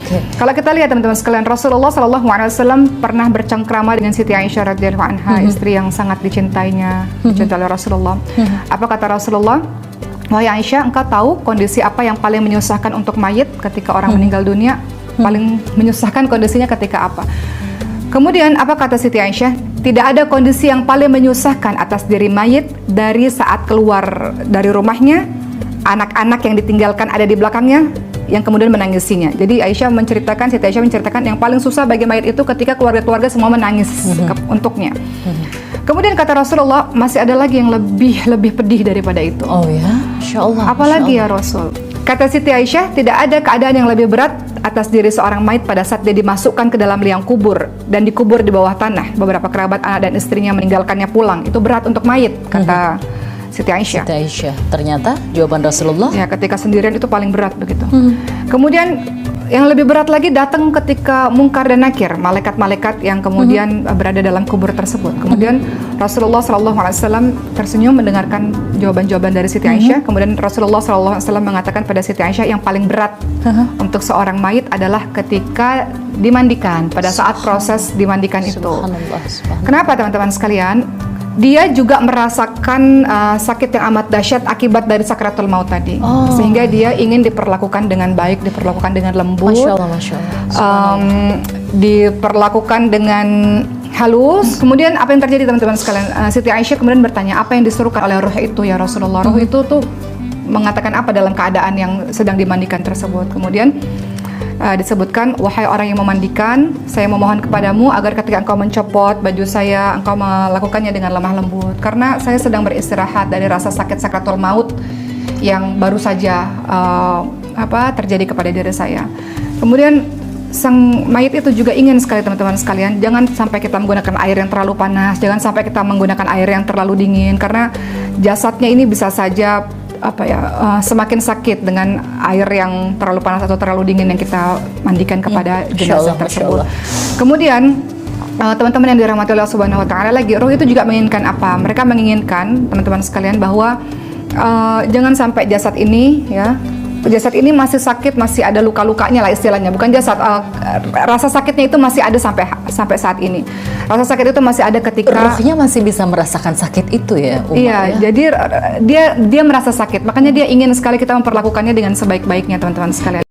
Kalau kita lihat teman-teman sekalian, Rasulullah SAW pernah bercengkrama dengan Siti Aisyah radhiyallahu anha, istri yang sangat dicintainya, dicintai oleh Rasulullah. Apa kata Rasulullah? Wahai Aisyah, engkau tahu kondisi apa yang paling menyusahkan untuk mayit ketika orang meninggal dunia? Paling menyusahkan kondisinya ketika apa? Kemudian apa kata Siti Aisyah? Tidak ada kondisi yang paling menyusahkan atas diri mayit dari saat keluar dari rumahnya, anak-anak yang ditinggalkan ada di belakangnya, yang kemudian menangisinya. Jadi Siti Aisyah menceritakan yang paling susah bagi mayit itu ketika keluarga-keluarga semua menangis untuknya. Kemudian kata Rasulullah, masih ada lagi yang lebih pedih daripada itu. Oh ya, Masya Allah. Apalagi ya Rasul? Kata Siti Aisyah, tidak ada keadaan yang lebih berat atas diri seorang mayit pada saat dia dimasukkan ke dalam liang kubur dan dikubur di bawah tanah. Beberapa kerabat, anak dan istrinya meninggalkannya pulang. Itu berat untuk mayit, kata Siti Aisyah. Siti Aisyah. Ternyata jawaban Rasulullah? Ya, ketika sendirian itu paling berat begitu. Kemudian yang lebih berat lagi datang ketika Mungkar dan Nakir, malaikat-malaikat yang kemudian berada dalam kubur tersebut. Kemudian Rasulullah SAW tersenyum mendengarkan jawaban-jawaban dari Siti Aisyah. Kemudian Rasulullah SAW mengatakan pada Siti Aisyah yang paling berat untuk seorang mayit adalah ketika dimandikan, pada saat proses dimandikan itu. Kenapa teman-teman sekalian? Dia juga merasakan sakit yang amat dahsyat akibat dari sakratul maut tadi, sehingga dia ingin diperlakukan dengan baik, diperlakukan dengan lembut, Masya Allah. diperlakukan dengan halus. Kemudian apa yang terjadi teman-teman sekalian? Siti Aisyah kemudian bertanya, apa yang disuruhkan oleh ruh itu ya Rasulullah? Ruh itu tuh mengatakan apa dalam keadaan yang sedang dimandikan tersebut? Kemudian disebutkan, wahai orang yang memandikan, saya memohon kepadamu agar ketika engkau mencopot baju saya, engkau melakukannya dengan lemah lembut, karena saya sedang beristirahat dari rasa sakit sakratul maut yang baru saja terjadi kepada diri saya. Kemudian sang mayit itu juga ingin sekali teman-teman sekalian, jangan sampai kita menggunakan air yang terlalu panas, jangan sampai kita menggunakan air yang terlalu dingin, karena jasadnya ini bisa saja semakin sakit dengan air yang terlalu panas atau terlalu dingin yang kita mandikan kepada jenazah tersebut. Kemudian teman-teman yang dirahmati Allah Subhanahu wa taala lagi, roh itu juga menginginkan apa? Mereka menginginkan teman-teman sekalian bahwa jangan sampai jasad ini masih sakit, masih ada luka-lukanya lah istilahnya, bukan jasad, rasa sakitnya itu masih ada sampai saat ini. Rasa sakit itu masih ada ketika rohnya masih bisa merasakan sakit itu ya, Umar, iya, jadi dia merasa sakit, makanya dia ingin sekali kita memperlakukannya dengan sebaik-baiknya teman-teman sekalian.